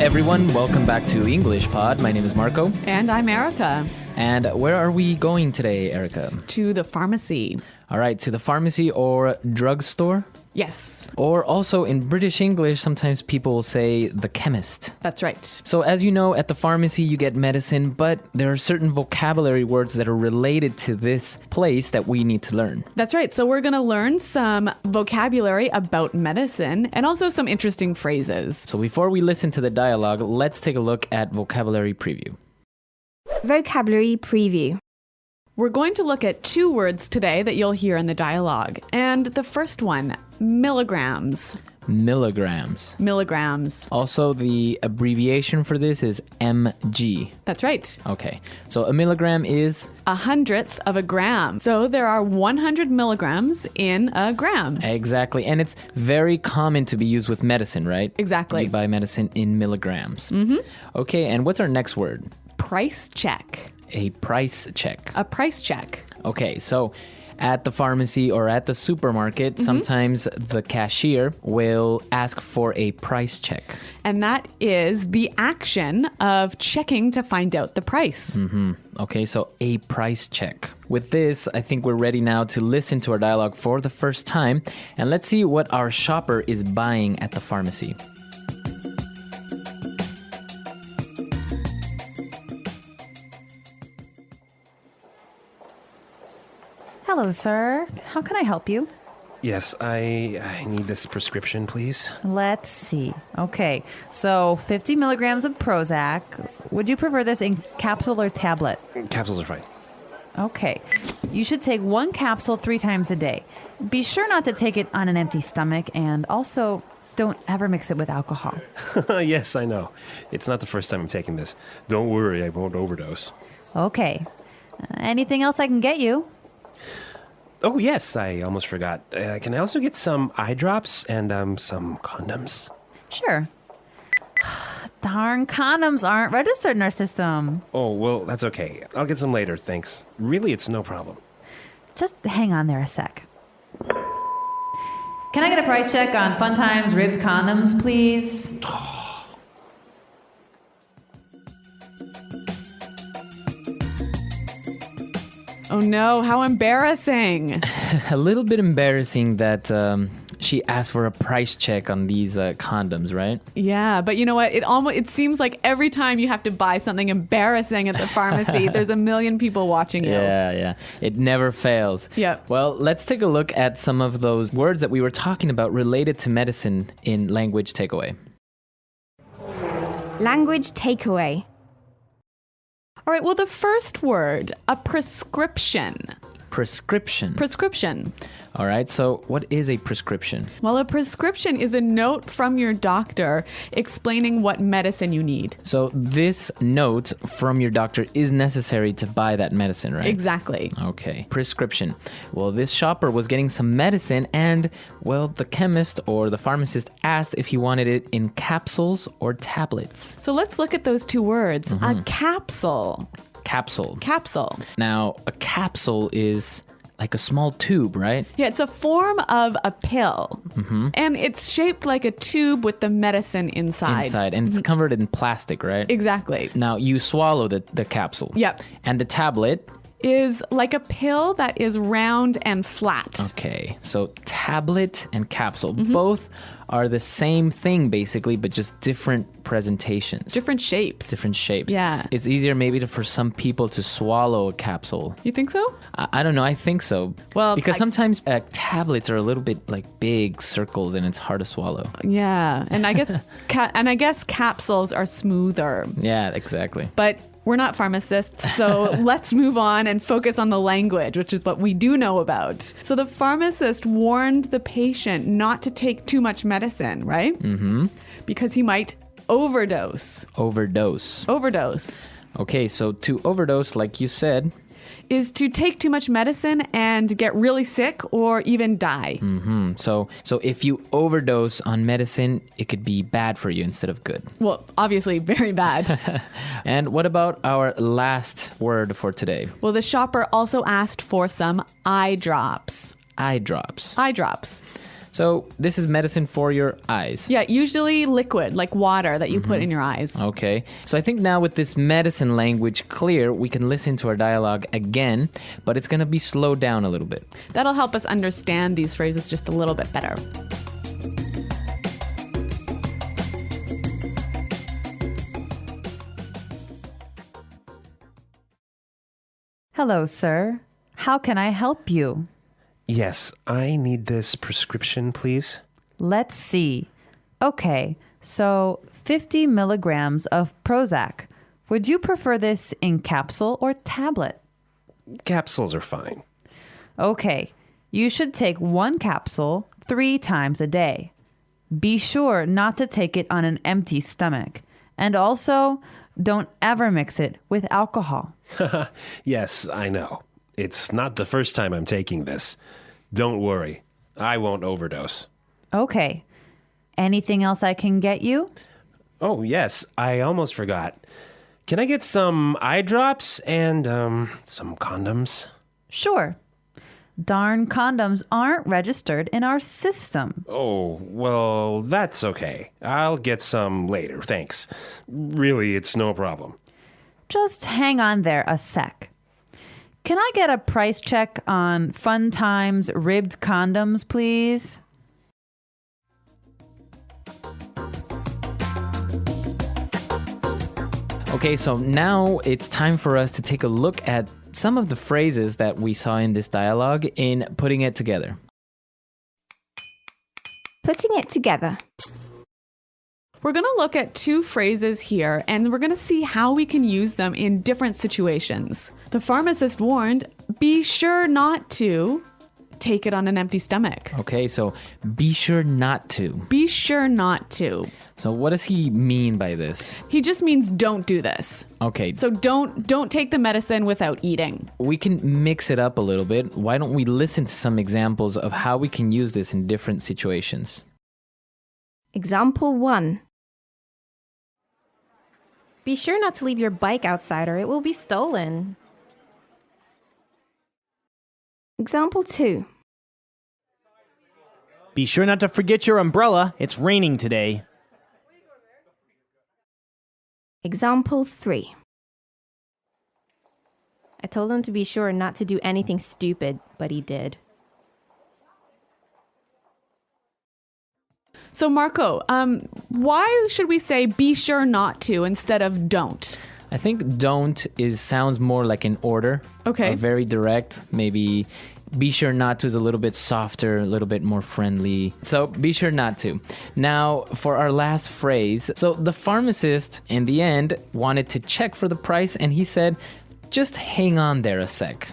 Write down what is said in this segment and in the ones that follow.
everyone. Welcome back to English Pod. My name is Marco. And I'm Erica. And where are we going today, Erica? To the pharmacy. All right, to the pharmacy or drugstore? Yes, Or also in British English, sometimes people will say the chemist. that's right. So as you know, at the pharmacy you get medicine, but there are certain vocabulary words that are related to this place that we need to learn. That's right. So we're going to learn some vocabulary about medicine and also some interesting phrases. So before we listen to the dialogue, let's take a look at vocabulary preview. Vocabulary preview. We're going to look at two words today that you'll hear in the dialogue. And the first one, milligrams. Milligrams. Milligrams. Also, the abbreviation for this is mg. That's right. Okay, so a milligram is 1/100th of a gram. So there are 100 milligrams in a gram. exactly, and it's very common to be used with medicine, right? Exactly. You buy medicine in milligrams. Okay, and what's our next word? Price check. A price check. A price check. Okay, so at the pharmacy or at the supermarket, sometimes the cashier will ask for a price check. And that is the action of checking to find out the price. Okay, so a price check. With this, I think we're ready now to listen to our dialogue for the first time. And let's see what our shopper is buying at the pharmacy. Hello, sir. How can I help you? Yes, I need this prescription, please. Let's see. Okay, so 50 milligrams of Prozac. Would you prefer this in capsule or tablet? Capsules are fine. Okay, you should take one capsule 3 times a day. Be sure not to take it on an empty stomach, and also don't ever mix it with alcohol. Yes, I know. It's not the first time I'm taking this. Don't worry, I won't overdose. Okay. Anything else I can get you? Oh, yes, I almost forgot. Can I also get some eye drops and some condoms? Sure. Darn, condoms aren't registered in our system. Oh, well, that's okay. I'll get some later, thanks. Really, it's no problem. Just hang on there a sec. Can I get a price check on Fun Times ribbed condoms, please? Oh no, how embarrassing. A little bit embarrassing that she asked for a price check on these condoms, right? Yeah, but you know what? It seems like every time you have to buy something embarrassing at the pharmacy, there's a million people watching you. Yeah. It never fails. Yep. Well, let's take a look at some of those words that we were talking about related to medicine in Language Takeaway. Language takeaway. All right, well, the first word, a prescription. Prescription. Prescription. All right, so what is a prescription? Well, a prescription is a note from your doctor explaining what medicine you need. So this note from your doctor is necessary to buy that medicine, right? Exactly. Okay, prescription. Well, this shopper was getting some medicine and, well, the chemist or the pharmacist asked if he wanted it in capsules or tablets. So let's look at those two words. A capsule. Capsule. Capsule. Now, a capsule is like a small tube, right? Yeah, it's a form of a pill. And it's shaped like a tube with the medicine inside. Inside, and it's covered in plastic, right? Exactly. Now, you swallow the capsule. Yep. And the tablet. Is like a pill that is round and flat. Okay, so tablet and capsule, both are the same thing basically, but just different presentations. Different shapes. Different shapes. Yeah. It's easier maybe for some people to swallow a capsule. You think so? I don't know, I think so. Well, because sometimes tablets are a little bit like big circles and it's hard to swallow. Yeah. And I guess capsules are smoother. Yeah, exactly. But we're not pharmacists, so let's move on and focus on the language, which is what we do know about. So the pharmacist warned the patient not to take too much medicine, right? Mm-hmm. Because he might overdose. Overdose. Overdose. Okay, so to overdose, like you said, is to take too much medicine and get really sick or even die. So if you overdose on medicine, it could be bad for you instead of good. Well, obviously very bad. And what about our last word for today? Well, the shopper also asked for some eye drops. Eye drops. Eye drops. So this is medicine for your eyes. Yeah, usually liquid, like water that you put in your eyes. Okay, so I think now with this medicine language clear, we can listen to our dialogue again, but it's going to be slowed down a little bit. That'll help us understand these phrases just a little bit better. Hello, sir. How can I help you? Yes, I need this prescription, please. Let's see. Okay, so 50 milligrams of Prozac. Would you prefer this in capsule or tablet? Capsules are fine. Okay, you should take one capsule 3 times a day. Be sure not to take it on an empty stomach. And also, don't ever mix it with alcohol. Yes, I know. It's not the first time I'm taking this. Don't worry. I won't overdose. Okay. Anything else I can get you? Oh, yes. I almost forgot. Can I get some eye drops and some condoms? Sure. Darn condoms aren't registered in our system. Oh, well, that's okay. I'll get some later, thanks. Really, it's no problem. Just hang on there a sec. Can I get a price check on Fun Times ribbed condoms, please? Okay, so now it's time for us to take a look at some of the phrases that we saw in this dialogue in putting it together. Putting it together. We're going to look at 2 phrases here, and we're going to see how we can use them in different situations. The pharmacist warned, be sure not to take it on an empty stomach. Okay, so be sure not to. Be sure not to. So what does he mean by this? He just means don't do this. Okay, So don't take the medicine without eating. we can mix it up a little bit. Why don't we listen to some examples of how we can use this in different situations? Example 1. Be sure not to leave your bike outside or it will be stolen. Example 2. Be sure not to forget your umbrella. It's raining today. Example 3. I told him to be sure not to do anything stupid, but he did. So Marco, why should we say be sure not to instead of don't? I think don't sounds more like an order. Okay. Very direct. Maybe be sure not to is a little bit softer, a little bit more friendly. So be sure not to. Now, for our last phrase. So the pharmacist, in the end, wanted to check for the price, and he said, just hang on there a sec.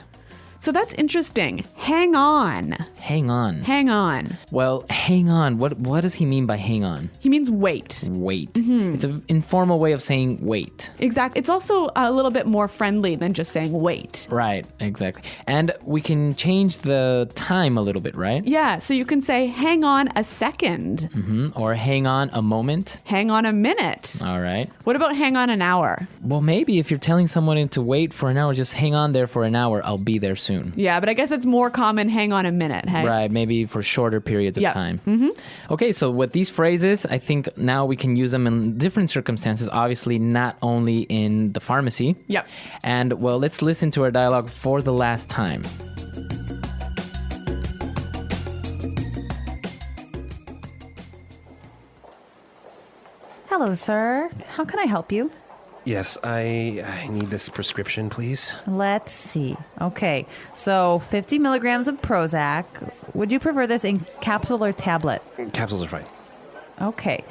So that's interesting. Hang on. Hang on. Hang on. Well, hang on. What does he mean by hang on? He means wait. Wait. It's an informal way of saying wait. Exactly. It's also a little bit more friendly than just saying wait. Right, exactly. And we can change the time a little bit, right? Yeah, so you can say hang on a second. Or hang on a moment. Hang on a minute. All right. What about hang on an hour? Well, maybe if you're telling someone to wait for an hour, just hang on there for an hour. I'll be there soon. Yeah, but I guess it's more common hang on a minute, hey? Right, maybe for shorter periods of Yeah. time. Okay, so with these phrases, I think now we can use them in different circumstances, obviously not only in the pharmacy. Yep. And well, let's listen to our dialogue for the last time. Hello, sir. How can I help you? Yes, I need this prescription, please. Let's see. Okay, so 50 milligrams of Prozac. Would you prefer this in capsule or tablet? Capsules are fine. Okay,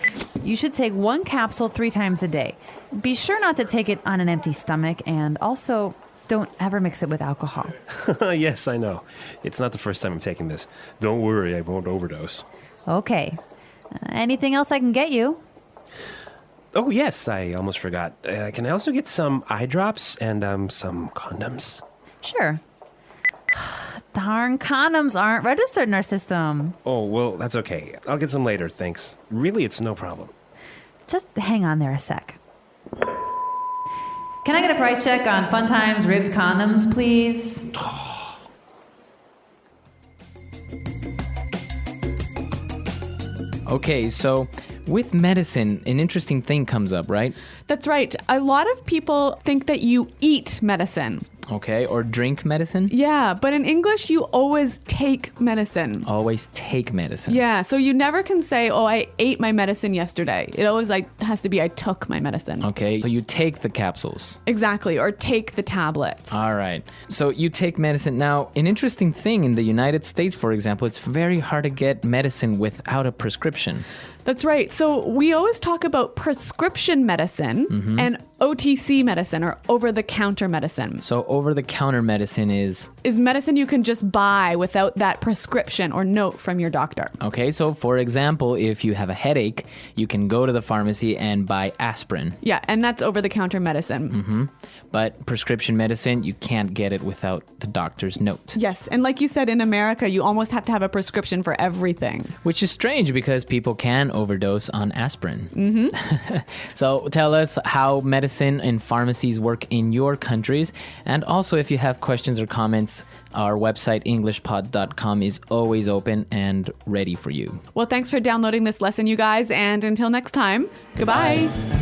you should take one capsule 3 times a day. Be sure not to take it on an empty stomach, and also don't ever mix it with alcohol. Yes, I know. It's not the first time I'm taking this. Don't worry, I won't overdose. Okay. Anything else I can get you? Oh, yes, I almost forgot. Can I also get some eye drops and some condoms? Sure. Darn condoms aren't registered in our system. Oh, well, that's okay. I'll get some later, thanks. Really, it's no problem. Just hang on there a sec. Can I get a price check on Fun Times ribbed condoms, please? Okay, so with medicine, an interesting thing comes up, right? That's right. A lot of people think that you eat medicine. Okay, or drink medicine. Yeah, but in English, you always take medicine. Always take medicine. Yeah, so you never can say, oh, I ate my medicine yesterday. It always has to be, I took my medicine. Okay, so you take the capsules. Exactly, or take the tablets. All right. So you take medicine. Now, an interesting thing in the United States, for example, it's very hard to get medicine without a prescription. That's right. So we always talk about prescription medicine and OTC medicine, or over-the-counter medicine. So over-the-counter medicine is Medicine you can just buy without that prescription or note from your doctor. okay. So for example, if you have a headache, you can go to the pharmacy and buy aspirin. Yeah, and that's over-the-counter medicine. But prescription medicine, you can't get it without the doctor's note. Yes, and like you said, in America, you almost have to have a prescription for everything. Which is strange because people can overdose on aspirin. So tell us how medicine and pharmacies work in your countries. And also, if you have questions or comments, our website, englishpod.com, is always open and ready for you. Well, thanks for downloading this lesson, you guys, and until next time, goodbye.